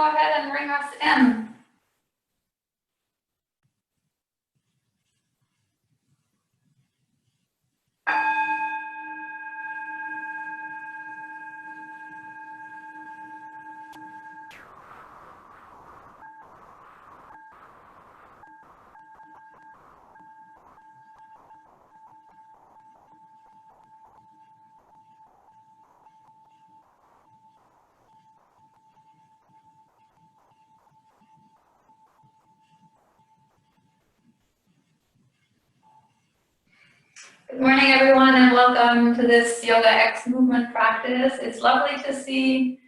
go ahead and bring us in. Good morning, everyone, and welcome to this YogaX movement practice. It's lovely to see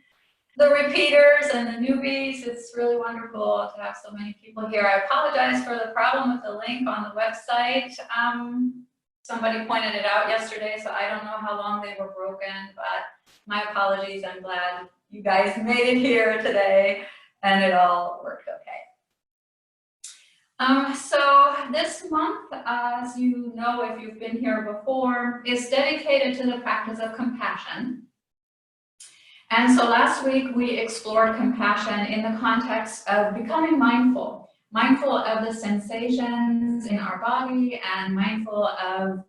the repeaters and the newbies. It's really wonderful to have so many people here. I apologize for the problem with the link on the website. Somebody pointed it out yesterday, so I don't know how long they were broken, but my apologies. I'm glad you guys made it here today and it all worked okay. So this month, as you know, if you've been here before, is dedicated to the practice of compassion. And so last week we explored compassion in the context of becoming mindful of the sensations in our body and mindful of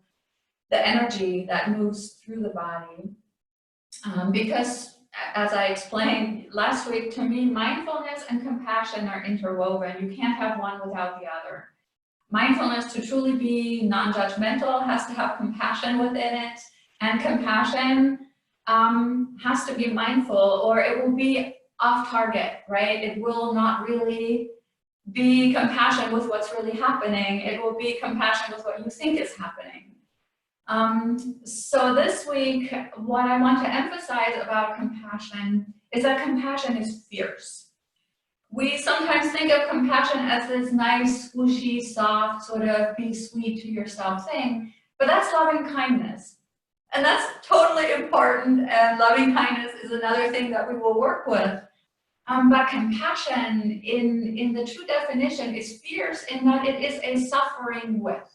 the energy that moves through the body. Because as I explained last week, to me, mindfulness and compassion are interwoven. You can't have one without the other. Mindfulness, to truly be non-judgmental, has to have compassion within it, and compassion has to be mindful, or it will be off target, right? It will not really be compassion with what's really happening. It will be compassion with what you think is happening. So this week, what I want to emphasize about compassion is that compassion is fierce. We sometimes think of compassion as this nice, squishy, soft, sort of be sweet to yourself thing, but that's loving kindness. And that's totally important, and loving kindness is another thing that we will work with. But compassion, in the true definition, is fierce in that it is a suffering with.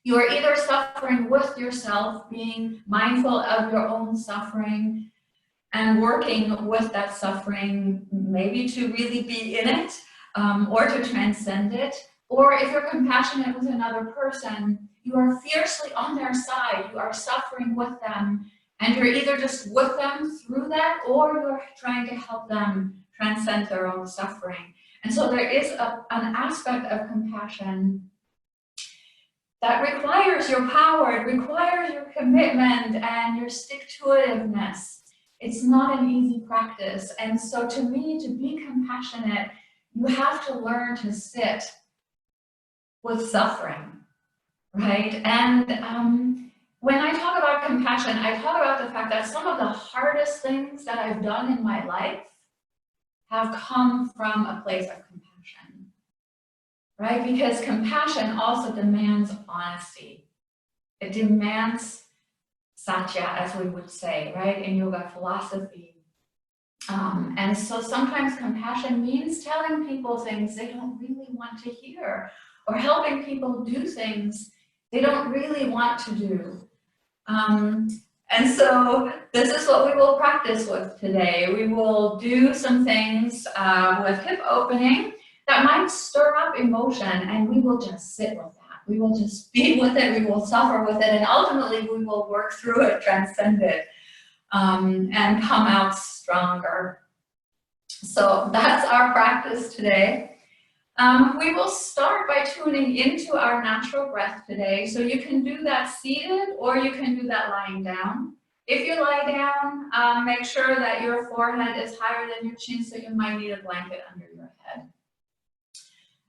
You are either suffering with yourself, being mindful of your own suffering and working with that suffering, maybe to really be in it or to transcend it. Or if you're compassionate with another person, you are fiercely on their side, you are suffering with them, and you're either just with them through that, or you're trying to help them transcend their own suffering. And so there is an aspect of compassion that requires your power, it requires your commitment and your stick-to-itiveness. It's not an easy practice. And so to me, to be compassionate, you have to learn to sit with suffering, right? And when I talk about compassion, I talk about the fact that some of the hardest things that I've done in my life have come from a place of compassion, right? Because compassion also demands honesty. It demands satya, as we would say, right, in yoga philosophy. And so sometimes compassion means telling people things they don't really want to hear, or helping people do things they don't really want to do. And so this is what we will practice with today. We will do some things with hip opening that might stir up emotion, and we will just sit with that. We will just be with it, we will suffer with it, and ultimately we will work through it, transcend it, and come out stronger. So that's our practice today. We will start by tuning into our natural breath today. So you can do that seated, or you can do that lying down. If you lie down, make sure that your forehead is higher than your chin, so you might need a blanket under your head.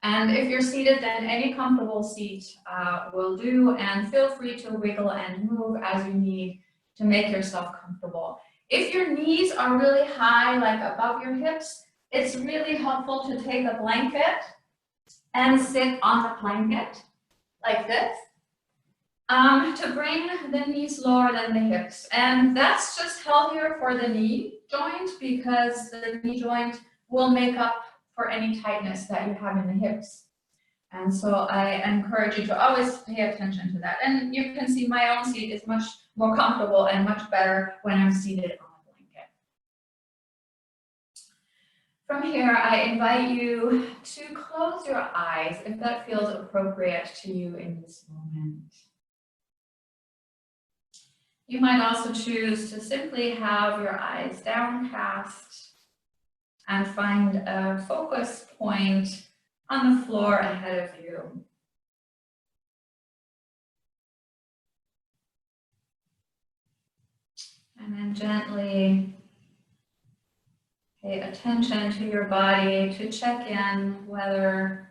And if you're seated, then any comfortable seat will do, and feel free to wiggle and move as you need to make yourself comfortable. If your knees are really high, like above your hips, it's really helpful to take a blanket and sit on the blanket like this to bring the knees lower than the hips. And that's just healthier for the knee joint, because the knee joint will make up for any tightness that you have in the hips. And so I encourage you to always pay attention to that. And you can see my own seat is much more comfortable and much better when I'm seated on a blanket. From here, I invite you to close your eyes if that feels appropriate to you in this moment. You might also choose to simply have your eyes downcast and find a focus point on the floor ahead of you. And then gently pay attention to your body to check in whether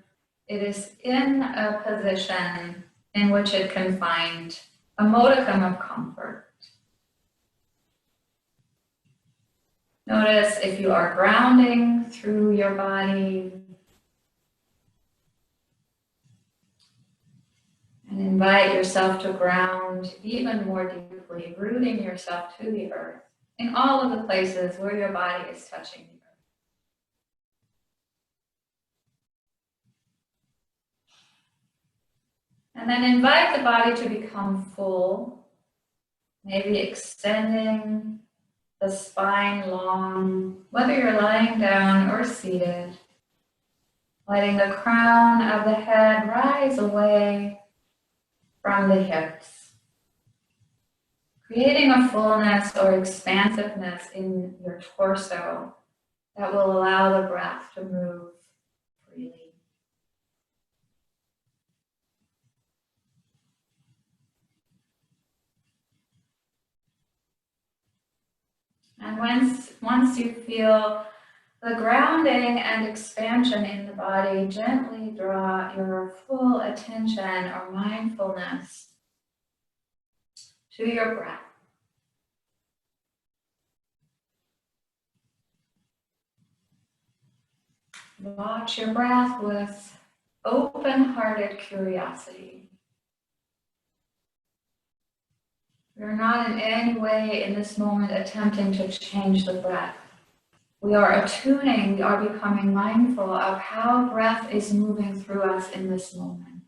it is in a position in which it can find a modicum of comfort. Notice if you are grounding through your body, and invite yourself to ground even more deeply, rooting yourself to the earth in all of the places where your body is touching the earth. And then invite the body to become full, maybe extending the spine long, whether you're lying down or seated. Letting the crown of the head rise away from the hips. Creating a fullness or expansiveness in your torso that will allow the breath to move freely. And once you feel the grounding and expansion in the body, gently draw your full attention or mindfulness to your breath. Watch your breath with open-hearted curiosity. We are not in any way in this moment attempting to change the breath. We are attuning, we are becoming mindful of how breath is moving through us in this moment.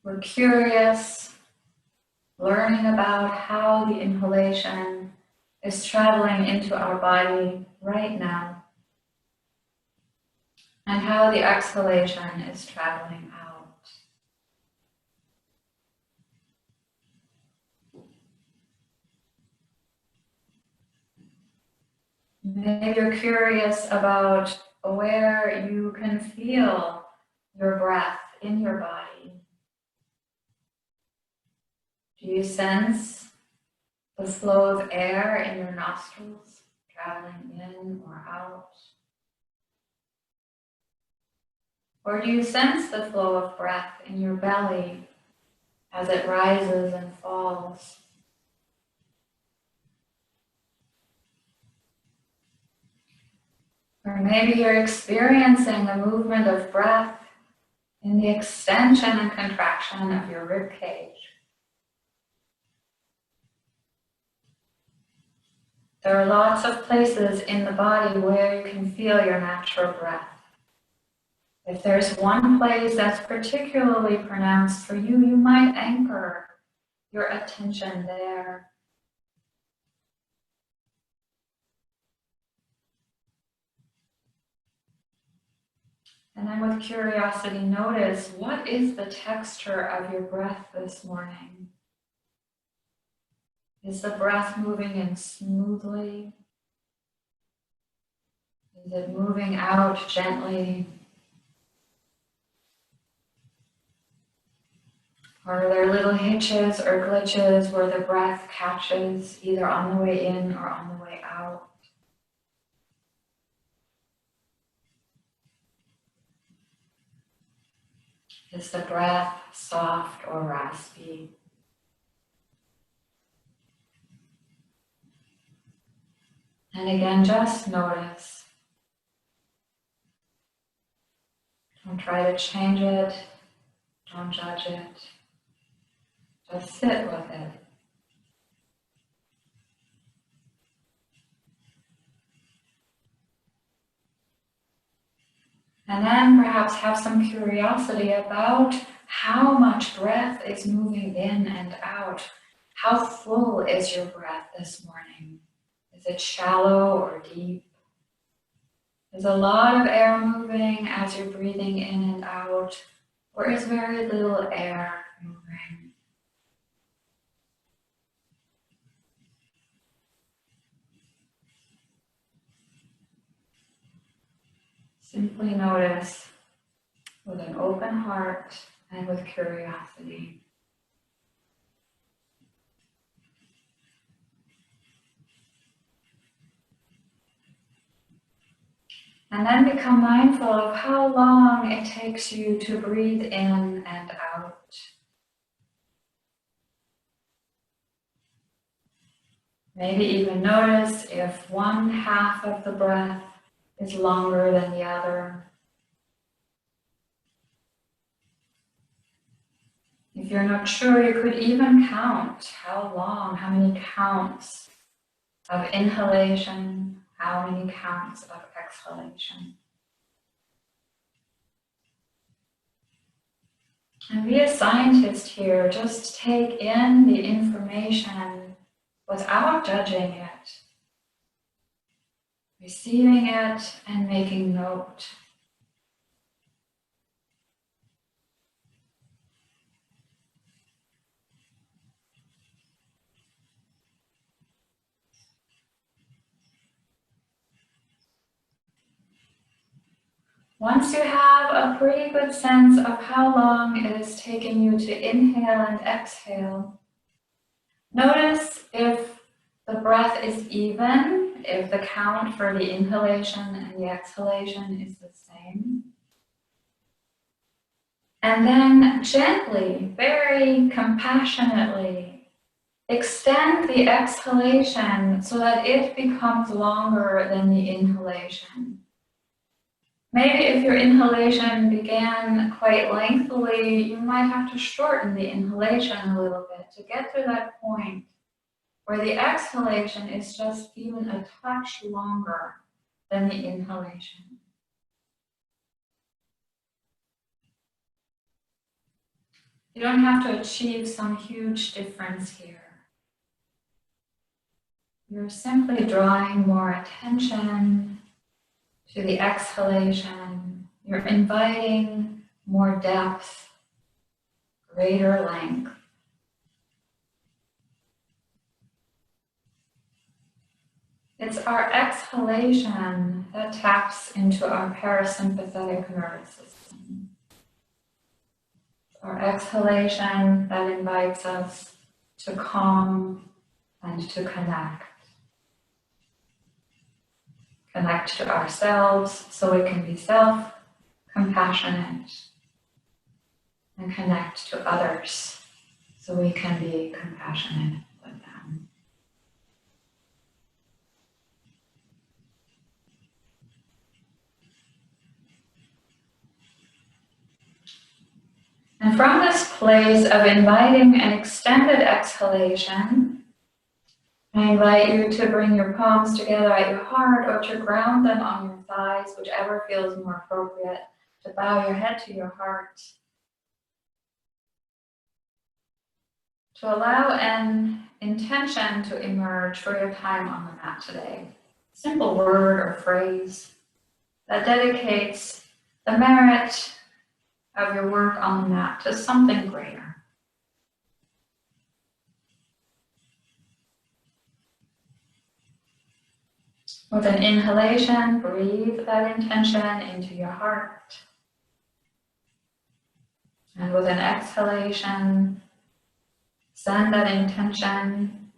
We're curious, learning about how the inhalation is traveling into our body right now, and how the exhalation is traveling out. Maybe you're curious about where you can feel your breath in your body. Do you sense the flow of air in your nostrils, traveling in or out? Or do you sense the flow of breath in your belly as it rises and falls? Or maybe you're experiencing the movement of breath in the extension and contraction of your rib cage. There are lots of places in the body where you can feel your natural breath. If there's one place that's particularly pronounced for you, you might anchor your attention there. And then with curiosity, notice, what is the texture of your breath this morning? Is the breath moving in smoothly? Is it moving out gently? Are there little hitches or glitches where the breath catches either on the way in or on the way out? Is the breath soft or raspy? And again, just notice. Don't try to change it. Don't judge it. Just sit with it. And then perhaps have some curiosity about how much breath is moving in and out. How full is your breath this morning? Is it shallow or deep? Is a lot of air moving as you're breathing in and out, or is very little air moving? Simply notice with an open heart and with curiosity. And then become mindful of how long it takes you to breathe in and out. Maybe even notice if one half of the breath is longer than the other. If you're not sure, you could even count how long, how many counts of inhalation, how many counts of exhalation. And be a scientist here, just take in the information without judging it, receiving it and making note. Once you have a pretty good sense of how long it is taking you to inhale and exhale, notice if the breath is even, if the count for the inhalation and the exhalation is the same. And then gently, very compassionately, extend the exhalation so that it becomes longer than the inhalation. Maybe if your inhalation began quite lengthily, you might have to shorten the inhalation a little bit to get to that point where the exhalation is just even a touch longer than the inhalation. You don't have to achieve some huge difference here. You're simply drawing more attention to the exhalation. You're inviting more depth, greater length. It's our exhalation that taps into our parasympathetic nervous system. Our exhalation that invites us to calm and to connect. Connect to ourselves so we can be self-compassionate, and connect to others so we can be compassionate with them. And from this place of inviting an extended exhalation, I invite you to bring your palms together at your heart or to ground them on your thighs, whichever feels more appropriate, to bow your head to your heart. To allow an intention to emerge for your time on the mat today. Simple word or phrase that dedicates the merit of your work on the mat to something greater. With an inhalation, breathe that intention into your heart. And with an exhalation, send that intention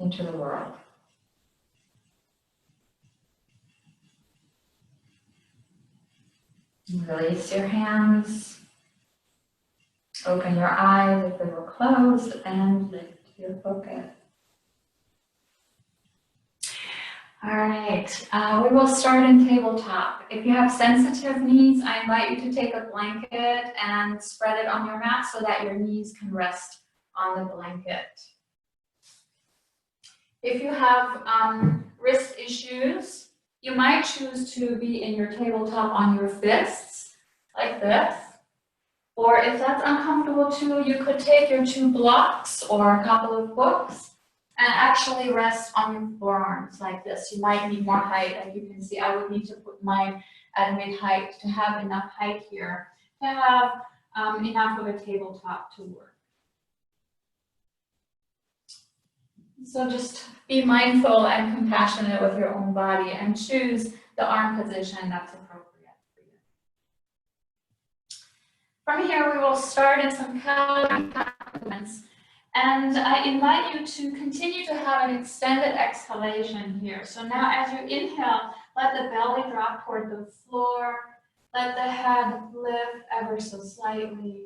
into the world. Release your hands. Open your eyes if they were closed and lift your focus. All right, we will start in tabletop. If you have sensitive knees, I invite you to take a blanket and spread it on your mat so that your knees can rest on the blanket. If you have wrist issues, you might choose to be in your tabletop on your fists, like this. Or if that's uncomfortable too, you could take your 2 blocks or a couple of books and actually rest on your forearms like this. You might need more height. As you can see, I would need to put mine at mid-height to have enough height here, to have enough of a tabletop to work. So just be mindful and compassionate with your own body and choose the arm position that's appropriate for you. From here, we will start in some calorie movements. And I invite you to continue to have an extended exhalation here. So now as you inhale, let the belly drop toward the floor. Let the head lift ever so slightly.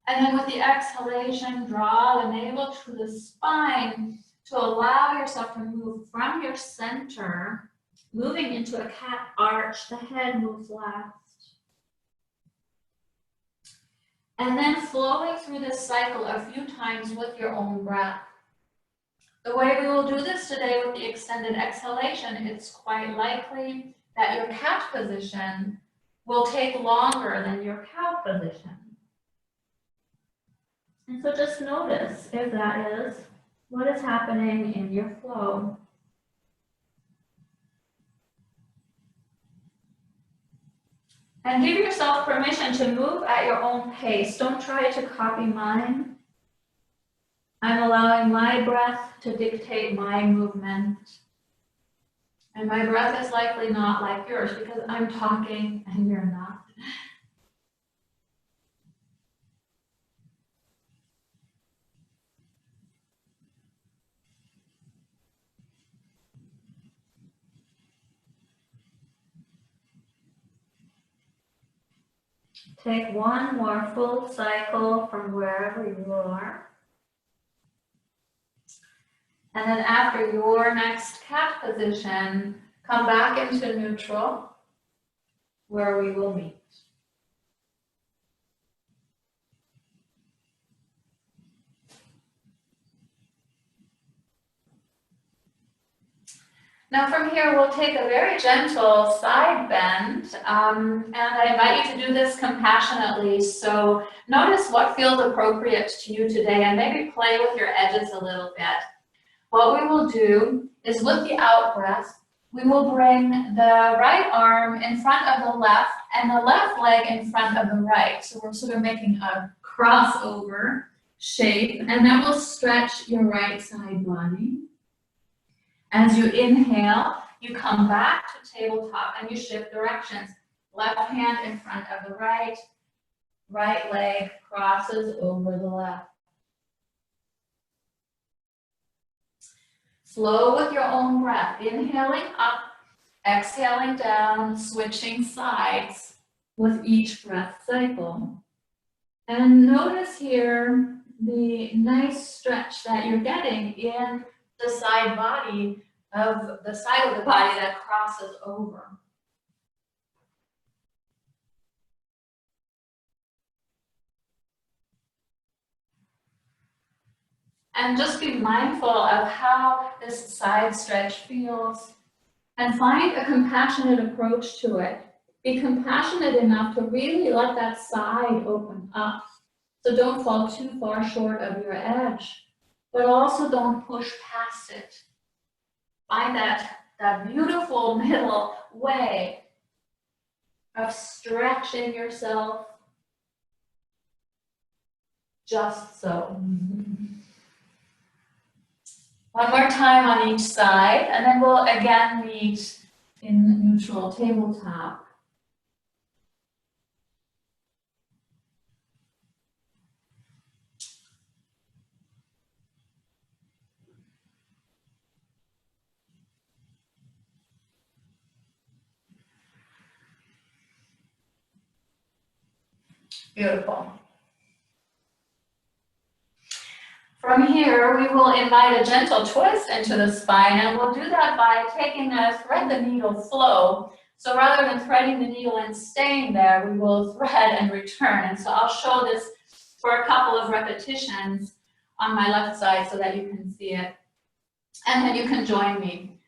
And then with the exhalation, draw the navel to the spine to allow yourself to move from your center, moving into a cat arch. The head moves last. And then flowing through this cycle a few times with your own breath. The way we will do this today with the extended exhalation, it's quite likely that your cat position will take longer than your cow position. And so just notice if that is what is happening in your flow. And give yourself permission to move at your own pace. Don't try to copy mine. I'm allowing my breath to dictate my movement. And my breath is likely not like yours because I'm talking and you're not. Take one more full cycle from wherever you are. And then after your next cat position, come back into neutral, where we will meet. Now from here, we'll take a very gentle side bend, and I invite you to do this compassionately. So notice what feels appropriate to you today and maybe play with your edges a little bit. What we will do is with the out breath, we will bring the right arm in front of the left and the left leg in front of the right. So we're sort of making a crossover shape, and that will stretch your right side body. As you inhale, you come back to tabletop and you shift directions. Left hand in front of the right, right leg crosses over the left. Flow with your own breath, inhaling up, exhaling down, switching sides with each breath cycle. And notice here the nice stretch that you're getting in the side body of the side of the body that crosses over. And just be mindful of how this side stretch feels and find a compassionate approach to it. Be compassionate enough to really let that side open up. So don't fall too far short of your edge, but also don't push past it. Find that beautiful middle way of stretching yourself just so. One more time on each side, and then we'll again meet in neutral tabletop. Beautiful. From here, we will invite a gentle twist into the spine, and we'll do that by taking a thread the needle flow. So rather than threading the needle and staying there, we will thread and return. And so I'll show this for a couple of repetitions on my left side so that you can see it. And then you can join me.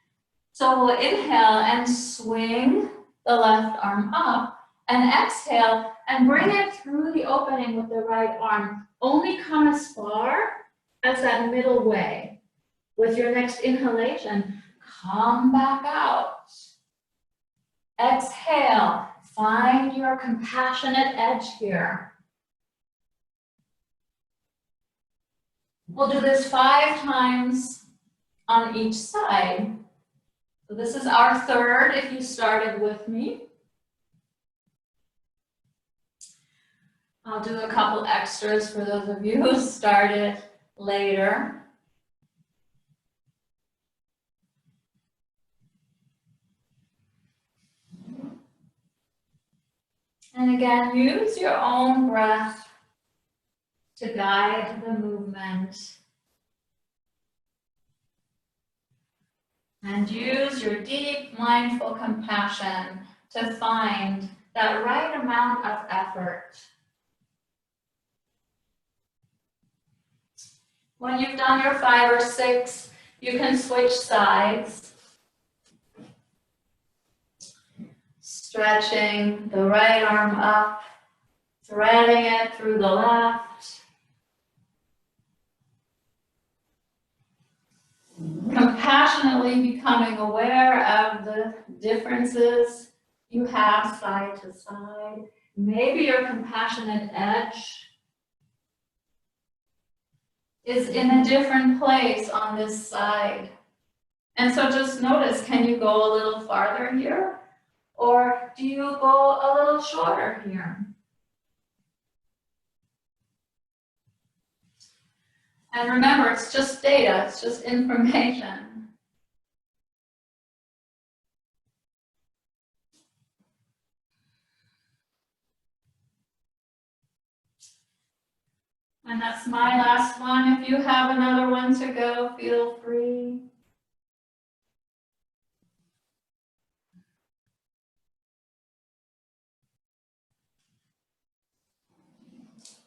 So we'll inhale and swing the left arm up, and exhale and bring it through the opening with the right arm. Only come as far as that middle way. With your next inhalation, come back out. Exhale, find your compassionate edge here. We'll do this 5 times on each side. So this is our third if you started with me. I'll do a couple extras for those of you who started later. And again, use your own breath to guide the movement. And use your deep, mindful compassion to find that right amount of effort. When you've done your 5 or 6, you can switch sides. Stretching the right arm up, threading it through the left. Compassionately becoming aware of the differences you have side to side. Maybe your compassionate edge is in a different place on this side. And so just notice, can you go a little farther here? Or do you go a little shorter here? And remember, it's just data, it's just information. And that's my last one. If you have another one to go, feel free.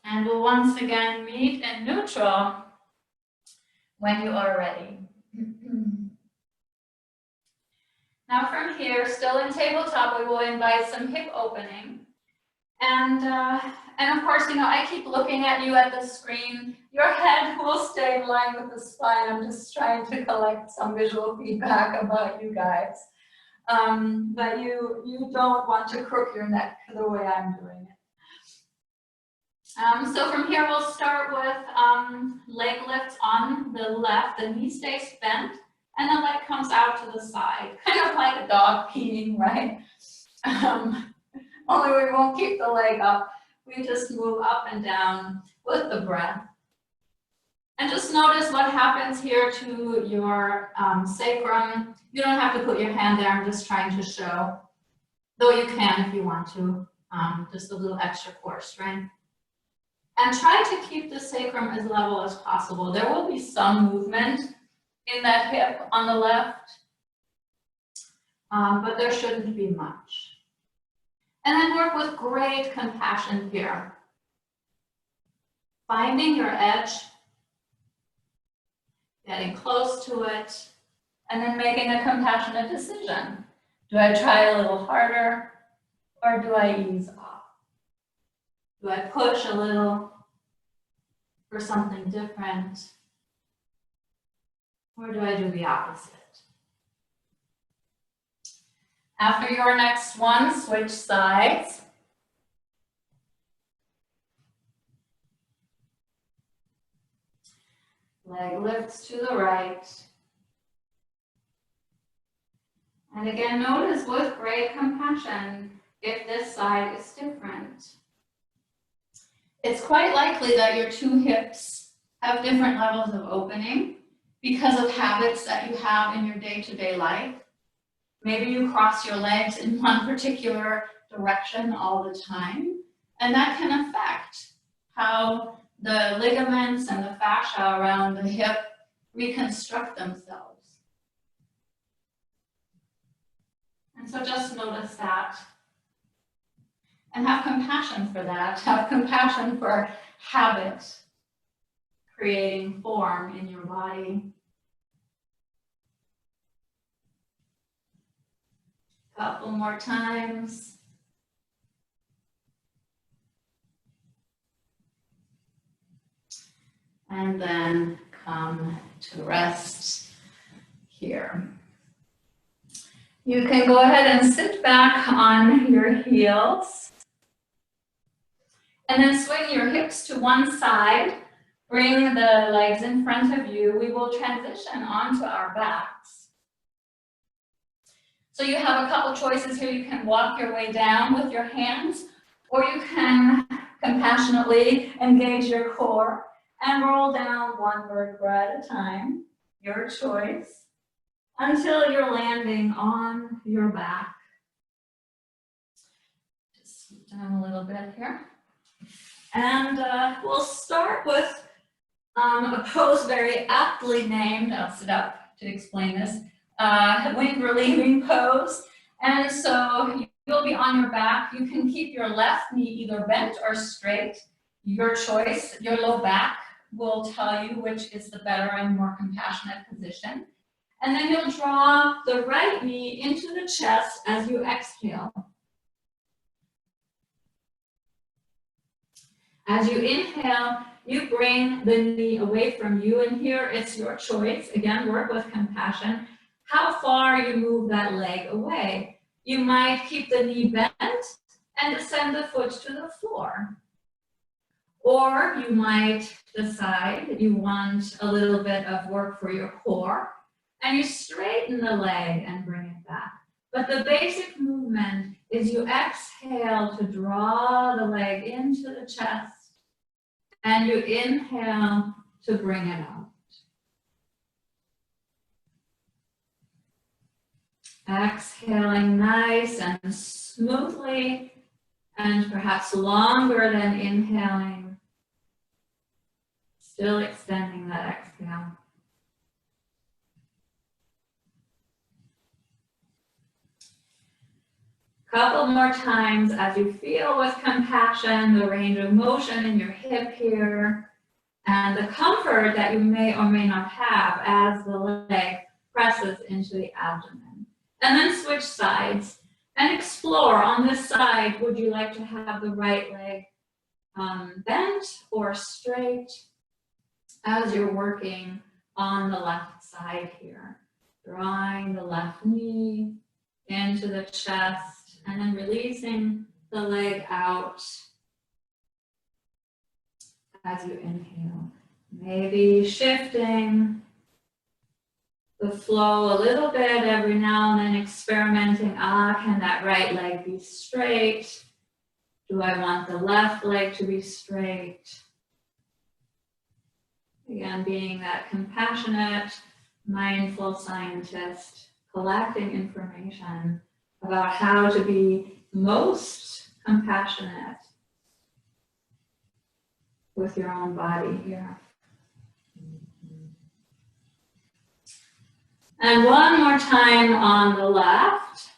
And we'll once again meet in neutral when you are ready. Now from here, still in tabletop, we will invite some hip opening. And of course, you know, I keep looking at you at the screen. Your head will stay in line with the spine. I'm just trying to collect some visual feedback about you guys. But you don't want to crook your neck the way I'm doing it. So from here, we'll start with leg lifts on the left. The knee stays bent, and the leg comes out to the side, kind of like a dog peeing, right? Only we won't keep the leg up. We just move up and down with the breath. And just notice what happens here to your sacrum. You don't have to put your hand there. I'm just trying to show, though you can if you want to, just a little extra core strength. And try to keep the sacrum as level as possible. There will be some movement in that hip on the left, but there shouldn't be much. And then work with great compassion here. Finding your edge, getting close to it, and then making a compassionate decision. Do I try a little harder, or do I ease off? Do I push a little for something different, or do I do the opposite? After your next one, switch sides. Leg lifts to the right. And again, notice with great compassion if this side is different. It's quite likely that your 2 hips have different levels of opening because of habits that you have in your day-to-day life. Maybe you cross your legs in one particular direction all the time, and that can affect how the ligaments and the fascia around the hip reconstruct themselves. And so just notice that. And have compassion for that. Have compassion for habit creating form in your body. Couple more times. And then come to rest here. You can go ahead and sit back on your heels. And then swing your hips to one side. Bring the legs in front of you. We will transition onto our backs. So you have a couple choices here. You can walk your way down with your hands, or you can compassionately engage your core and roll down one vertebra at a time, your choice, until you're landing on your back. Just slow down a little bit here. And we'll start with a pose very aptly named, I'll sit up to explain this, wind relieving pose. And so you'll be on your back. You can keep your left knee either bent or straight, your choice. Your low back will tell you which is the better and more compassionate position. And then you'll draw the right knee into the chest as you exhale. As you inhale, you bring the knee away from you, and here it's your choice. Again, work with compassion. How far you move that leg away. You might keep the knee bent and descend the foot to the floor. Or you might decide that you want a little bit of work for your core, and you straighten the leg and bring it back. But the basic movement is you exhale to draw the leg into the chest, and you inhale to bring it out. Exhaling nice and smoothly, and perhaps longer than inhaling. Still extending that exhale. Couple more times as you feel with compassion the range of motion in your hip here, and the comfort that you may or may not have as the leg presses into the abdomen. And then switch sides and explore. On this side, would you like to have the right leg bent or straight as you're working on the left side here? Drawing the left knee into the chest, and then releasing the leg out as you inhale. Maybe shifting the flow a little bit every now and then, experimenting. Can that right leg be straight? Do I want the left leg to be straight? Again, being that compassionate, mindful scientist, collecting information about how to be most compassionate with your own body here. And one more time on the left.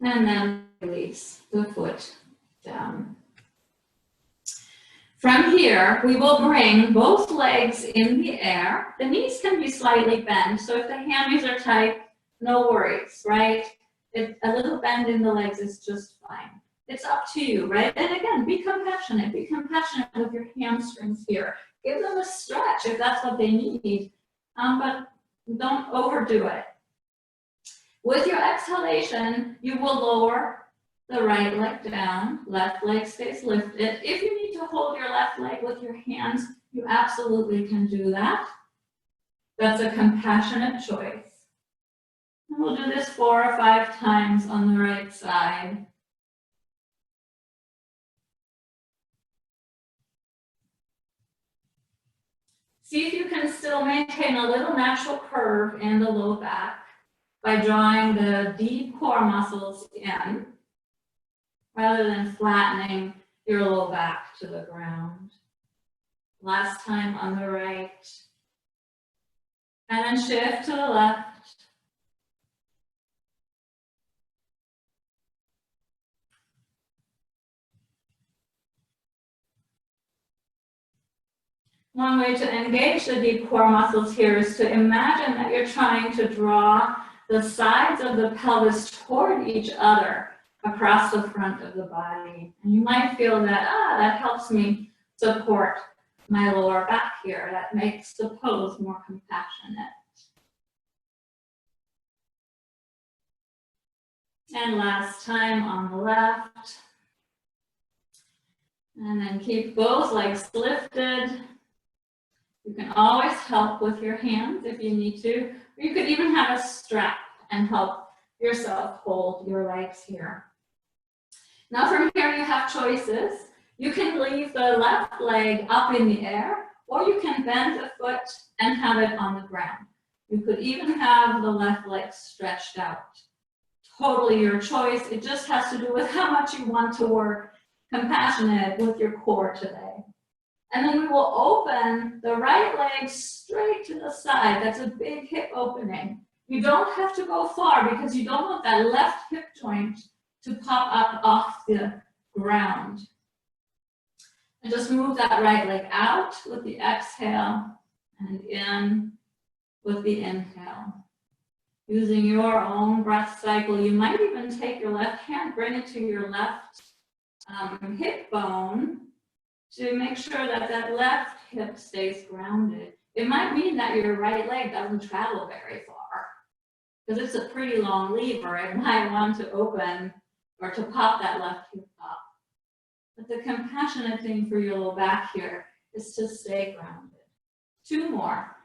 And then release the foot down. From here, we will bring both legs in the air. The knees can be slightly bent, so if the hammies are tight, no worries, right? A little bend in the legs is just fine. It's up to you, right? And again, be compassionate. Be compassionate with your hamstrings here. Give them a stretch if that's what they need, but don't overdo it. With your exhalation, you will lower the right leg down, left leg stays lifted. If you need to hold your left leg with your hands, you absolutely can do that. That's a compassionate choice. And we'll do this 4 or 5 times on the right side. See if you can still maintain a little natural curve in the low back by drawing the deep core muscles in, rather than flattening your low back to the ground. Last time on the right. And then shift to the left. One way to engage the deep core muscles here is to imagine that you're trying to draw the sides of the pelvis toward each other. across the front of the body. And you might feel that, that helps me support my lower back here. That makes the pose more compassionate. And last time on the left. And then keep both legs lifted. You can always help with your hands if you need to. Or you could even have a strap and help yourself hold your legs here. Now from here you have choices. You can leave the left leg up in the air, or you can bend the foot and have it on the ground. You could even have the left leg stretched out. Totally your choice. It just has to do with how much you want to work compassionate with your core today. And then we will open the right leg straight to the side. That's a big hip opening. You don't have to go far because you don't want that left hip joint to pop up off the ground. And just move that right leg out with the exhale and in with the inhale. Using your own breath cycle, you might even take your left hand, bring it to your left hip bone to make sure that that left hip stays grounded. It might mean that your right leg doesn't travel very far because it's a pretty long lever. It might want to open or to pop that left hip up. But the compassionate thing for your low back here is to stay grounded. 2 more.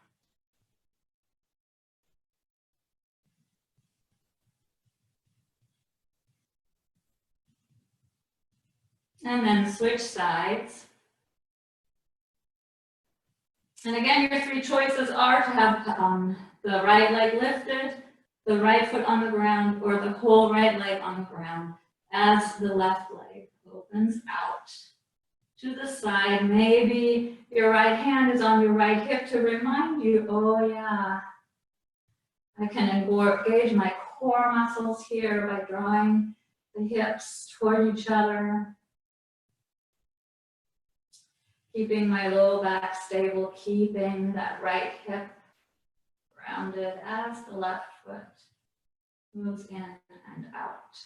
And then switch sides. And again, your 3 choices are to have the right leg lifted, the right foot on the ground, or the whole right leg on the ground as the left leg opens out to the side. Maybe your right hand is on your right hip to remind you, oh yeah, I can engage my core muscles here by drawing the hips toward each other. Keeping my low back stable, keeping that right hip grounded as the left foot moves in and out.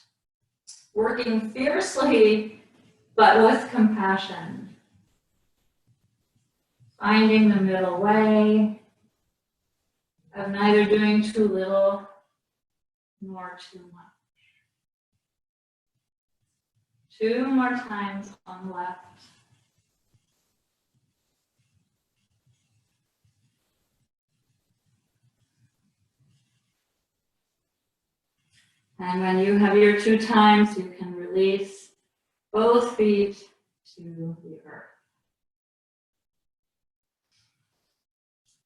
Working fiercely, but with compassion. Finding the middle way of neither doing too little nor too much. 2 more times on the left. And when you have your 2 times, you can release both feet to the earth.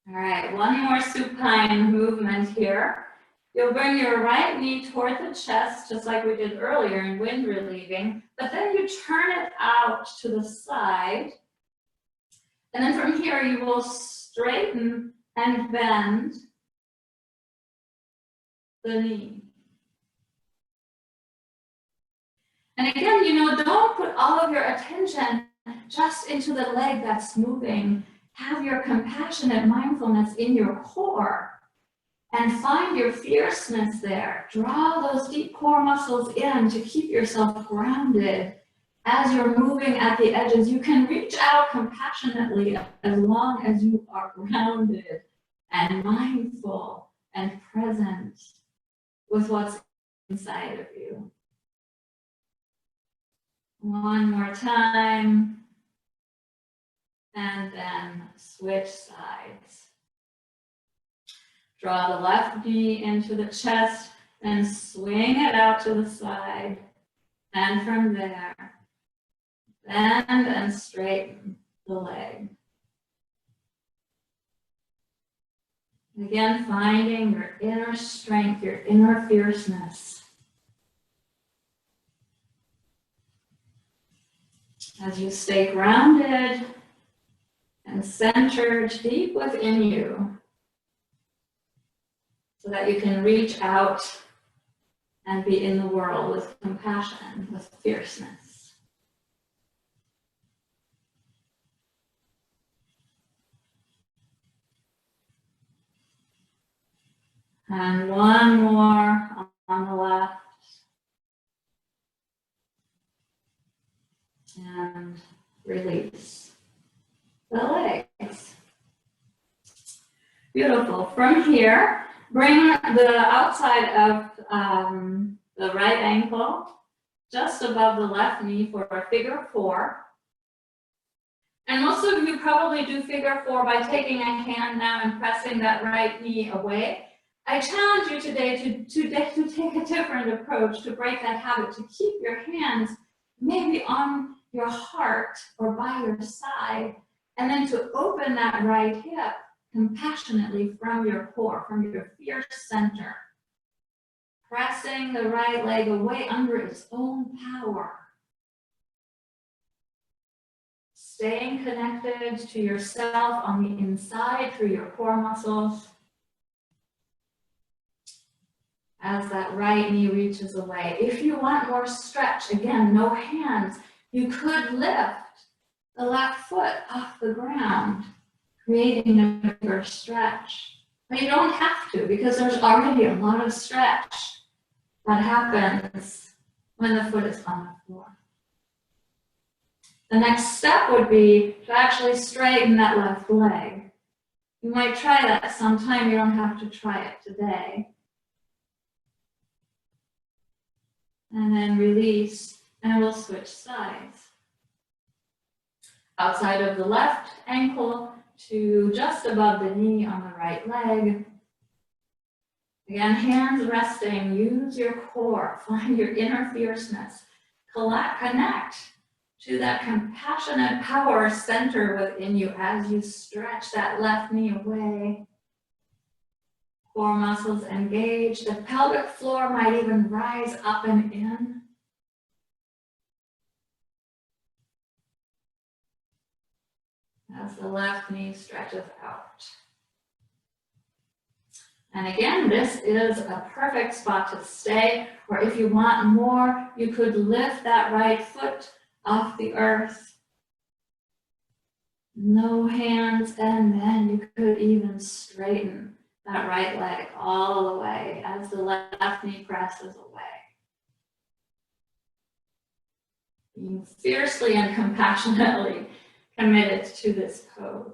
All right, 1 more supine movement here. You'll bring your right knee toward the chest, just like we did earlier in wind relieving, but then you turn it out to the side. And then from here, you will straighten and bend the knee. And again, don't put all of your attention just into the leg that's moving. Have your compassionate mindfulness in your core and find your fierceness there. Draw those deep core muscles in to keep yourself grounded. As you're moving at the edges, you can reach out compassionately as long as you are grounded and mindful and present with what's inside of you. 1 more time. And then switch sides. Draw the left knee into the chest and swing it out to the side. And from there, bend and straighten the leg. Again, finding your inner strength, your inner fierceness. As you stay grounded and centered deep within you, so that you can reach out and be in the world with compassion, with fierceness. And 1 more on the left. release the legs. Beautiful. From here, bring the outside of the right ankle just above the left knee for a figure four. And most of you probably do figure four by taking a hand now and pressing that right knee away. I challenge you today to take a different approach, to break that habit, to keep your hands maybe on your heart or by your side, and then to open that right hip compassionately from your core, from your fierce center. Pressing the right leg away under its own power. Staying connected to yourself on the inside through your core muscles. As that right knee reaches away. If you want more stretch, again, no hands, you could lift the left foot off the ground, creating a bigger stretch. But you don't have to, because there's already a lot of stretch that happens when the foot is on the floor. The next step would be to actually straighten that left leg. You might try that sometime, you don't have to try it today. And then release, and we'll switch sides. Outside of the left ankle to just above the knee on the right leg. Again, hands resting, use your core, find your inner fierceness, connect to that compassionate power center within you as you stretch that left knee away. Core muscles engage, the pelvic floor might even rise up and in. As the left knee stretches out. And again, this is a perfect spot to stay, or if you want more, you could lift that right foot off the earth. No hands, and then you could even straighten that right leg all the way as the left knee presses away. Being fiercely and compassionately committed to this pose.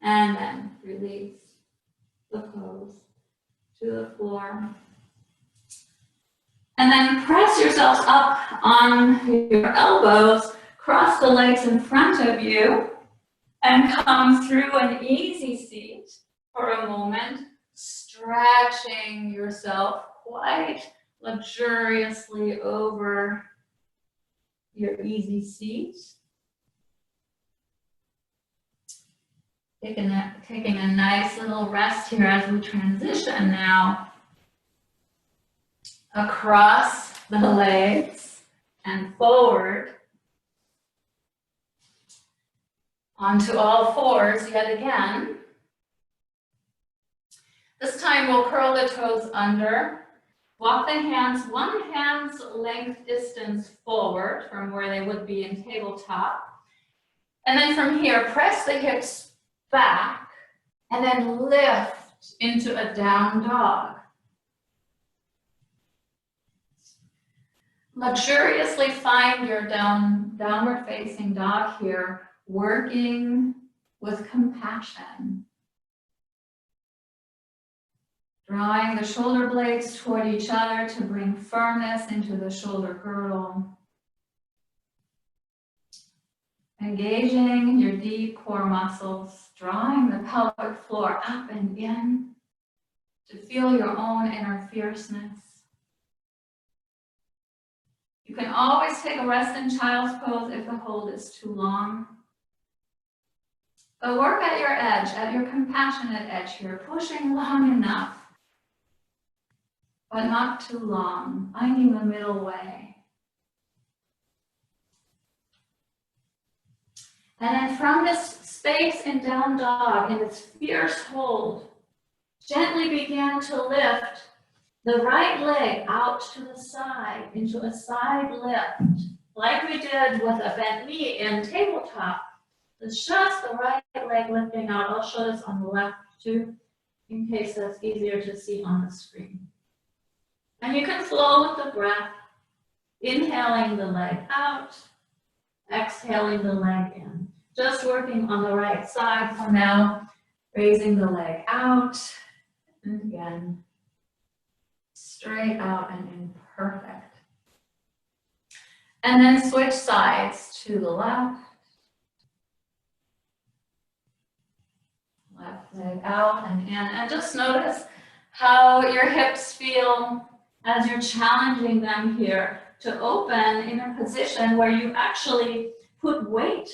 And then release the pose to the floor. And then press yourselves up on your elbows, cross the legs in front of you, and come through an easy seat for a moment, stretching yourself quite luxuriously over your easy seat. Taking a nice little rest here as we transition now across the legs and forward onto all fours yet again. This time we'll curl the toes under. Walk the hands one hand's length distance forward from where they would be in tabletop. And then from here, press the hips back and then lift into a down dog. Luxuriously find your downward facing dog here, working with compassion. Drawing the shoulder blades toward each other to bring firmness into the shoulder girdle. Engaging your deep core muscles, drawing the pelvic floor up and in to feel your own inner fierceness. You can always take a rest in child's pose if the hold is too long. But work at your edge, at your compassionate edge here, pushing long enough, but not too long, finding the middle way. And then from this space in down dog, in this fierce hold, gently begin to lift the right leg out to the side, into a side lift, like we did with a bent knee in tabletop. It's just the right leg lifting out. I'll show this on the left too, in case that's easier to see on the screen. And you can flow with the breath. Inhaling the leg out, exhaling the leg in. Just working on the right side for now, raising the leg out, and again, straight out and in, perfect. And then switch sides to the left. Left leg out and in, and just notice how your hips feel as you're challenging them here to open in a position where you actually put weight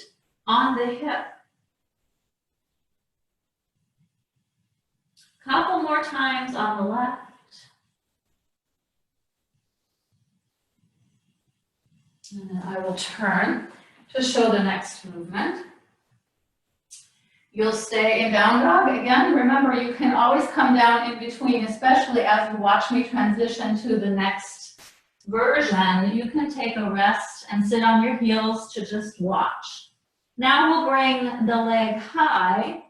on the hip. Couple more times on the left. And then I will turn to show the next movement. You'll stay in down dog. Again, remember, you can always come down in between, especially as you watch me transition to the next version. You can take a rest and sit on your heels to just watch. Now we'll bring the leg high,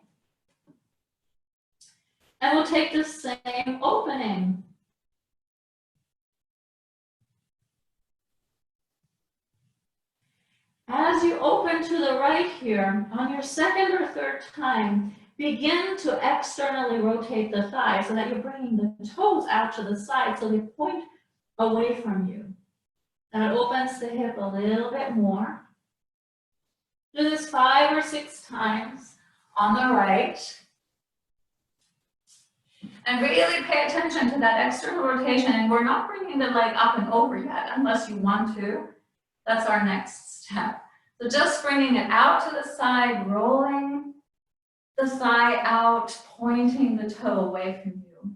and we'll take the same opening. As you open to the right here, on your second or third time, begin to externally rotate the thigh so that you're bringing the toes out to the side so they point away from you. That opens the hip a little bit more. Do this 5 or 6 times on the right. And really pay attention to that external rotation. And we're not bringing the leg up and over yet, unless you want to. That's our next step. So just bringing it out to the side, rolling the thigh out, pointing the toe away from you.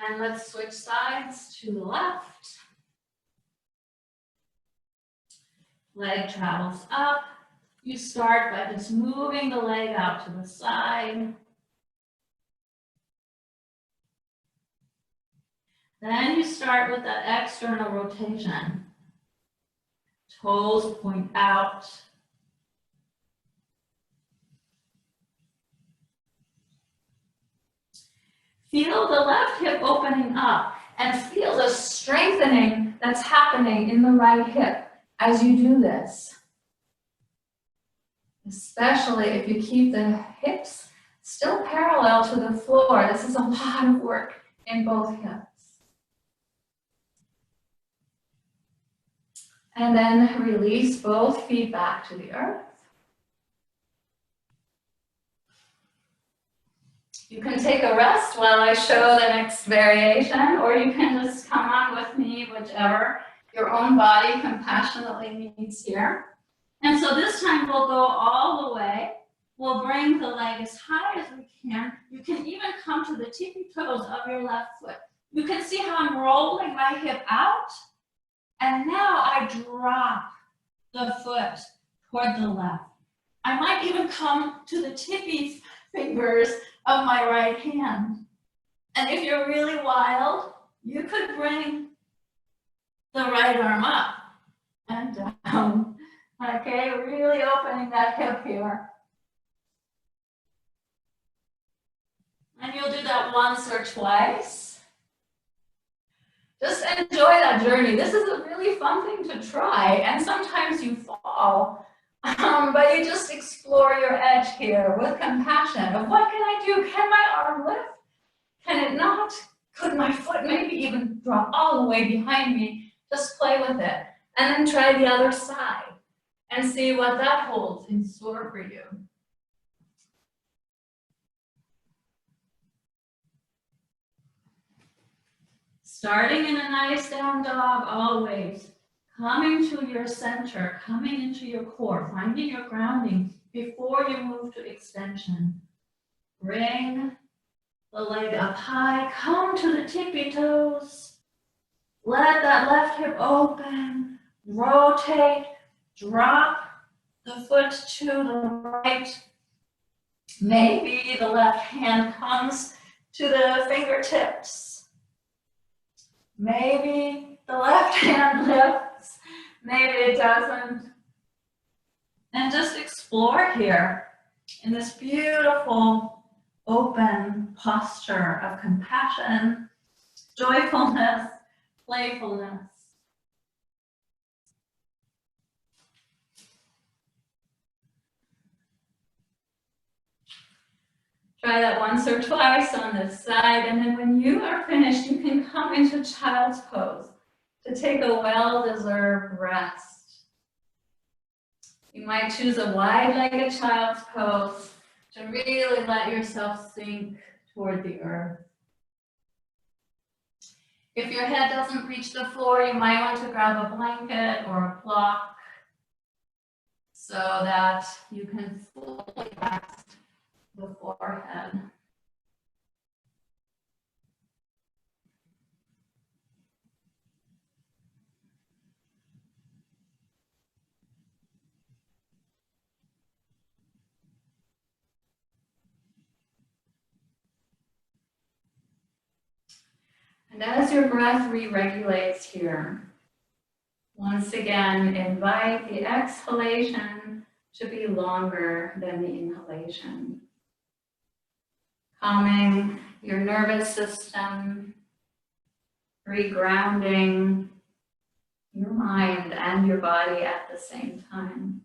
And let's switch sides to the left. Leg travels up. You start by just moving the leg out to the side. Then you start with that external rotation. Toes point out. Feel the left hip opening up and feel the strengthening that's happening in the right hip as you do this. Especially if you keep the hips still parallel to the floor. This is a lot of work in both hips. And then release both feet back to the earth. You can take a rest while I show the next variation, or you can just come on with me, whichever your own body compassionately needs here. And so this time we'll go all the way. We'll bring the leg as high as we can. You can even come to the tippy toes of your left foot. You can see how I'm rolling my hip out. And now I drop the foot toward the left. I might even come to the tippy fingers of my right hand. And if you're really wild, you could bring the right arm up and down. Okay, really opening that hip here. And you'll do that once or twice. Just enjoy that journey. This is a really fun thing to try, and sometimes you fall, but you just explore your edge here with compassion of what can I do? Can my arm lift? Can it not? Could my foot maybe even drop all the way behind me? Just play with it, and then try the other side and see what that holds in store for you. Starting in a nice down dog always, coming to your center, coming into your core, finding your grounding before you move to extension. Bring the leg up high, come to the tippy toes. Let that left hip open, rotate, drop the foot to the right. Maybe the left hand comes to the fingertips. Maybe the left hand lifts, maybe it doesn't. And just explore here in this beautiful open posture of compassion, joyfulness, playfulness. Try that once or twice on this side, and then when you are finished, you can come into child's pose to take a well-deserved rest. You might choose a wide-legged child's pose to really let yourself sink toward the earth. If your head doesn't reach the floor, you might want to grab a blanket or a block so that you can fully rest the forehead. And as your breath re-regulates here, once again, invite the exhalation to be longer than the inhalation. Calming your nervous system, regrounding your mind and your body at the same time.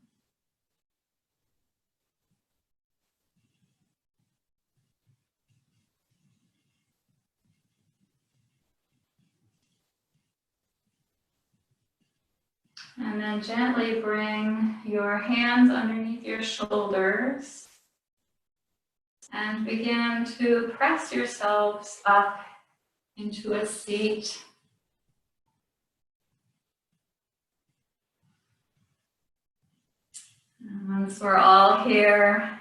And then gently bring your hands underneath your shoulders and begin to press yourselves up into a seat. And once we're all here,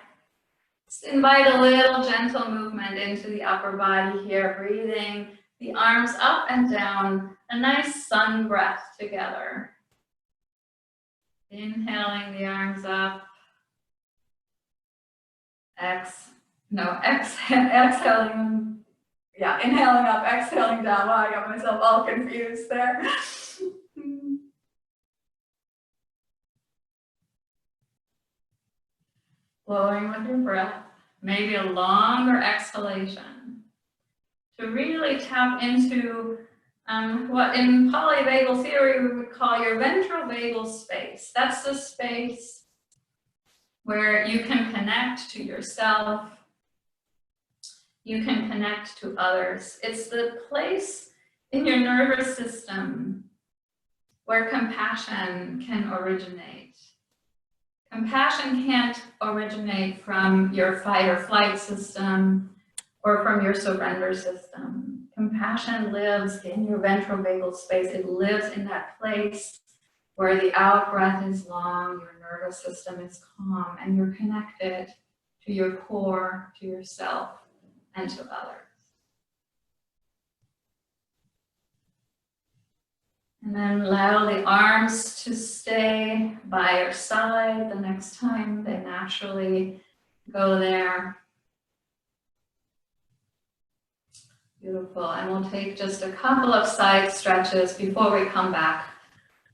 just invite a little gentle movement into the upper body here, breathing the arms up and down, a nice sun breath together. Inhaling the arms up. Exhaling. Yeah, inhaling up, exhaling down. Wow, I got myself all confused there. Flowing with your breath, maybe a longer exhalation to really tap into what in polyvagal theory we would call your ventrovagal space. That's the space where you can connect to yourself, you can connect to others. It's the place in your nervous system where compassion can originate. Compassion can't originate from your fight or flight system or from your surrender system. Compassion lives in your ventrovagal space. It lives in that place where the out breath is long, your nervous system is calm, and you're connected to your core, to yourself, and to others. And then allow the arms to stay by your side the next time they naturally go there. Beautiful. And we'll take just a couple of side stretches before we come back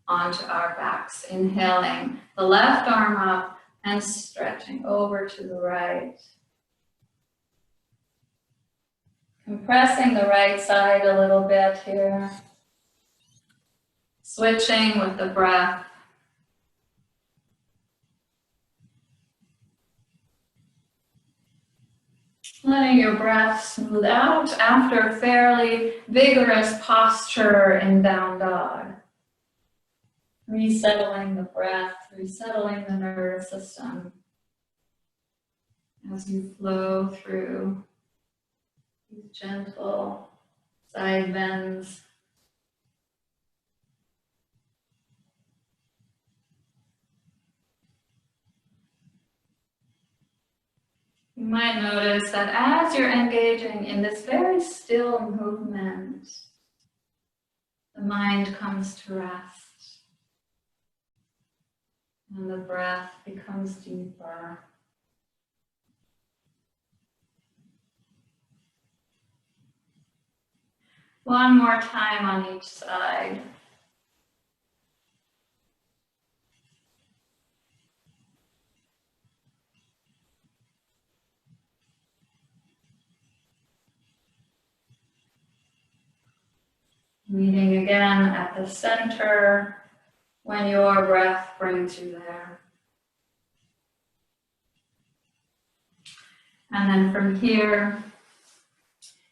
onto our backs. Inhaling the left arm up and stretching over to the right. Compressing the right side a little bit here. Switching with the breath. Letting your breath smooth out after fairly vigorous posture in down dog. Resettling the breath, resettling the nervous system as you flow through these gentle side bends. You might notice that as you're engaging in this very still movement, the mind comes to rest and the breath becomes deeper. One more time on each side. Meeting again at the center when your breath brings you there. And then from here,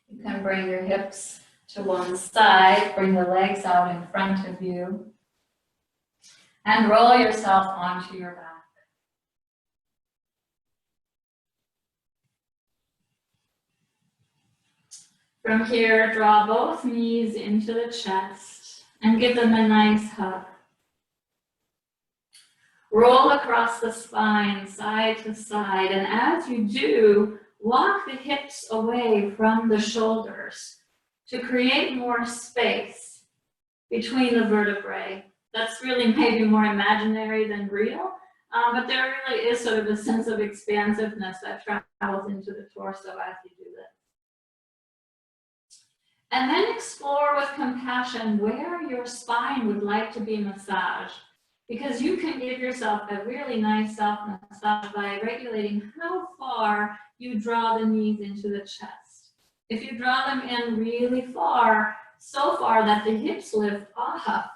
you can bring your hips to one side, bring the legs out in front of you, and roll yourself onto your back. From here, draw both knees into the chest and give them a nice hug. Roll across the spine, side to side, and as you do, walk the hips away from the shoulders to create more space between the vertebrae. That's really maybe more imaginary than real, but there really is sort of a sense of expansiveness that travels into the torso as you do this. And then explore with compassion where your spine would like to be massaged, because you can give yourself a really nice self-massage by regulating how far you draw the knees into the chest. If you draw them in really far, so far that the hips lift off,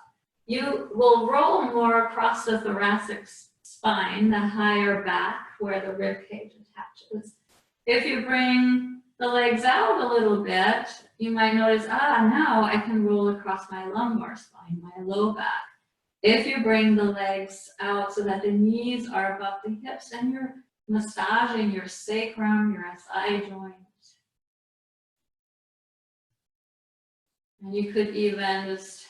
you will roll more across the thoracic spine, the higher back where the rib cage attaches. If you bring the legs out a little bit, you might notice, now I can roll across my lumbar spine, my low back. If you bring the legs out so that the knees are above the hips, and you're massaging your sacrum, your SI joint. And you could even just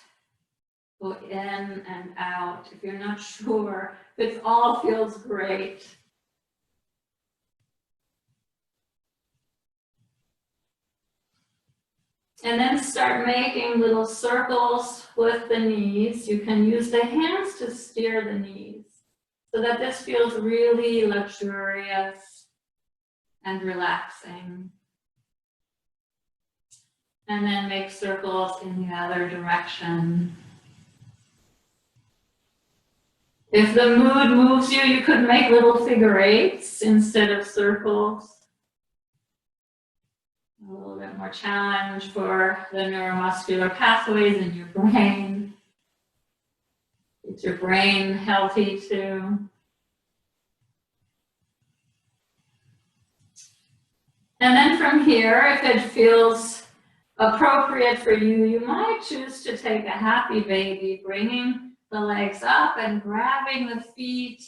go in and out if you're not sure. It all feels great. And then start making little circles with the knees. You can use the hands to steer the knees so that this feels really luxurious and relaxing. And then make circles in the other direction. If the mood moves you, you could make little figure eights instead of circles. A little bit more challenge for the neuromuscular pathways in your brain. Keeps your brain healthy too. And then from here, if it feels appropriate for you, you might choose to take a happy baby, bringing the legs up and grabbing the feet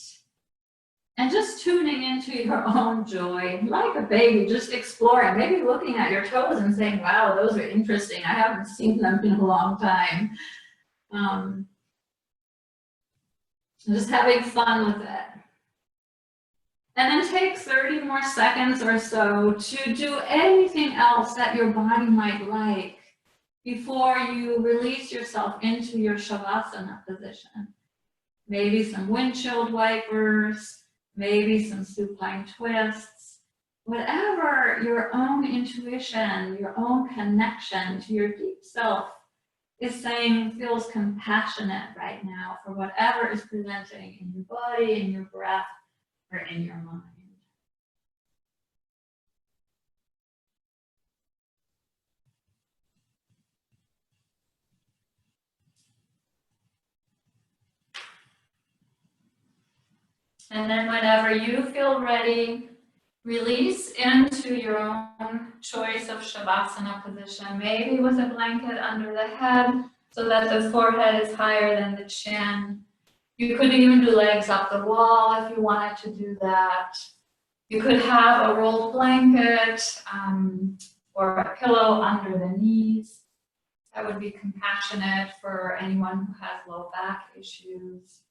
and just tuning into your own joy, like a baby, just exploring, maybe looking at your toes and saying, wow, those are interesting. I haven't seen them in a long time. Just having fun with it. And then take 30 more seconds or so to do anything else that your body might like before you release yourself into your Shavasana position. Maybe some windshield wipers, maybe some supine twists, whatever your own intuition, your own connection to your deep self is saying feels compassionate right now for whatever is presenting in your body, in your breath, or in your mind. And then whenever you feel ready, release into your own choice of Shavasana position, maybe with a blanket under the head so that the forehead is higher than the chin. You could even do legs up the wall if you wanted to do that. You could have a rolled blanket or a pillow under the knees. That would be compassionate for anyone who has low back issues.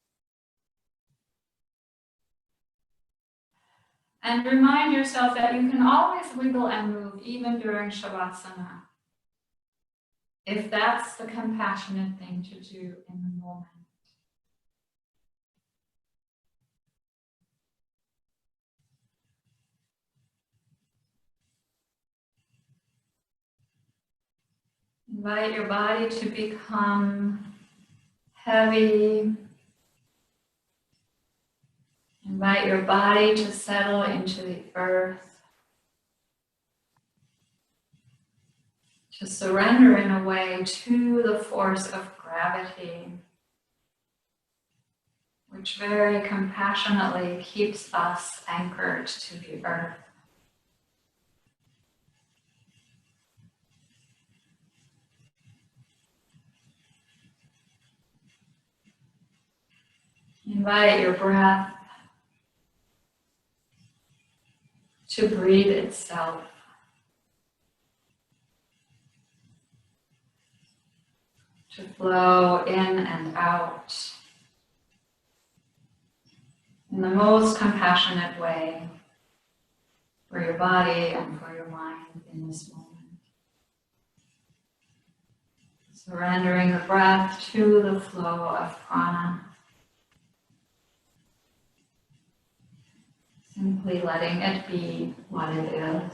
And remind yourself that you can always wiggle and move even during Shavasana, if that's the compassionate thing to do in the moment. Invite your body to become heavy. Invite your body to settle into the earth, to surrender in a way to the force of gravity, which very compassionately keeps us anchored to the earth. Invite your breath to breathe itself. To flow in and out in the most compassionate way for your body and for your mind in this moment. Surrendering the breath to the flow of prana. Simply letting it be what it is.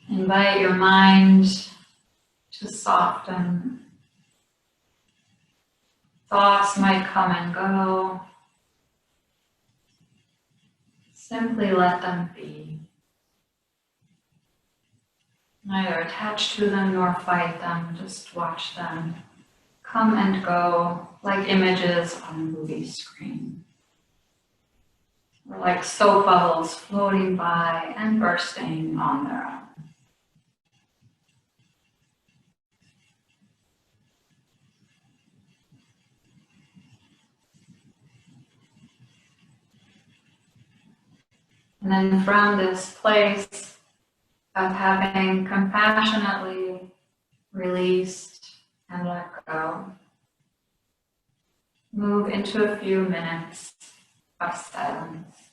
Invite your mind to soften. Thoughts might come and go. Simply let them be. Neither attach to them nor fight them, just watch them come and go like images on a movie screen. Or like soap bubbles floating by and bursting on their own. And then from this place of having compassionately released and let go, move into a few minutes of silence.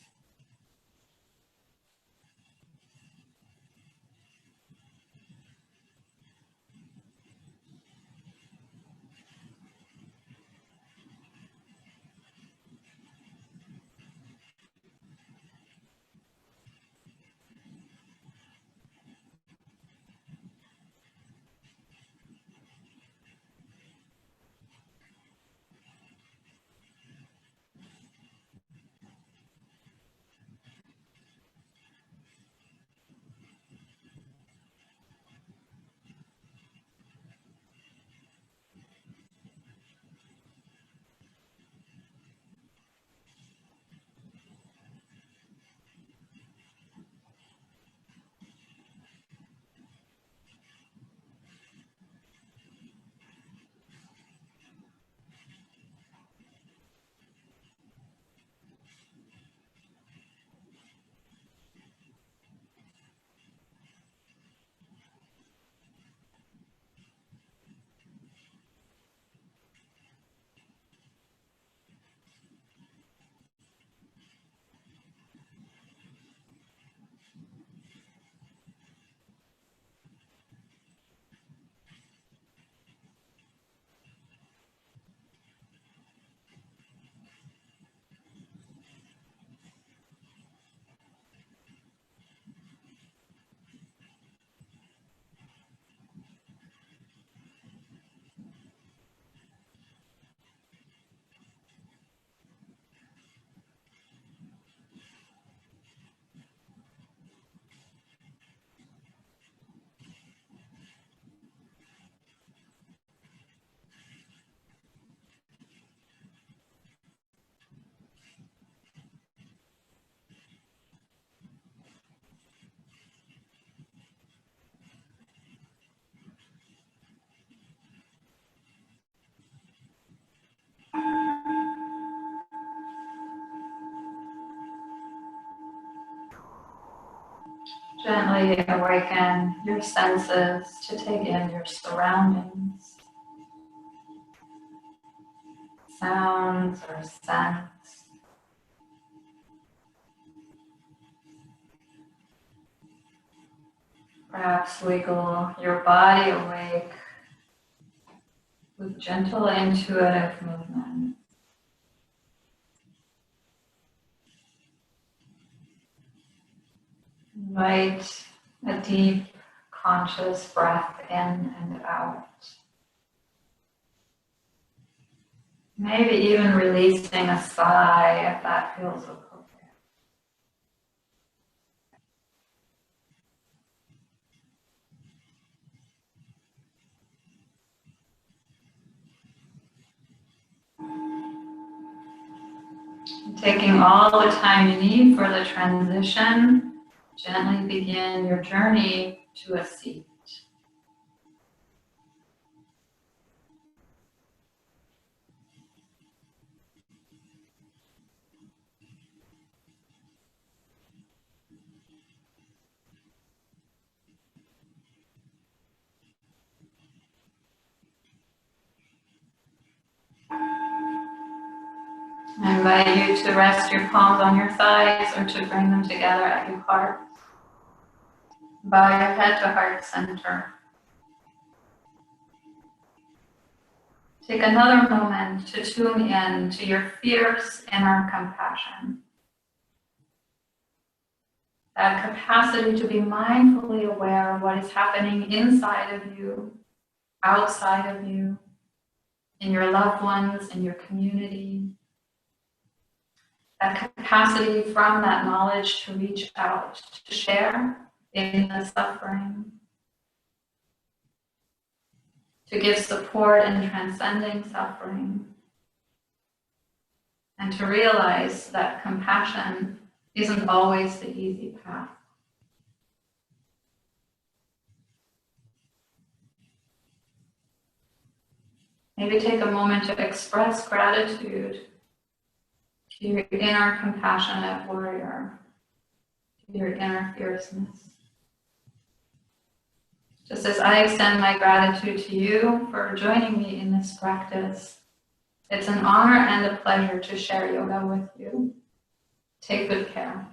Gently awaken your senses to take in your surroundings, sounds or scents. Perhaps wiggle your body awake with gentle intuitive movement. Invite a deep, conscious breath in and out. Maybe even releasing a sigh if that feels appropriate. Taking all the time you need for the transition, gently begin your journey to a seat. I invite you to rest your palms on your thighs or to bring them together at your heart. Bow your head to heart center. Take another moment to tune in to your fierce inner compassion. That capacity to be mindfully aware of what is happening inside of you, outside of you, in your loved ones, in your community. That capacity from that knowledge to reach out, to share in the suffering, to give support in transcending suffering, and to realize that compassion isn't always the easy path. Maybe take a moment to express gratitude to your inner compassionate warrior, to your inner fierceness. Just as I extend my gratitude to you for joining me in this practice, it's an honor and a pleasure to share yoga with you. Take good care.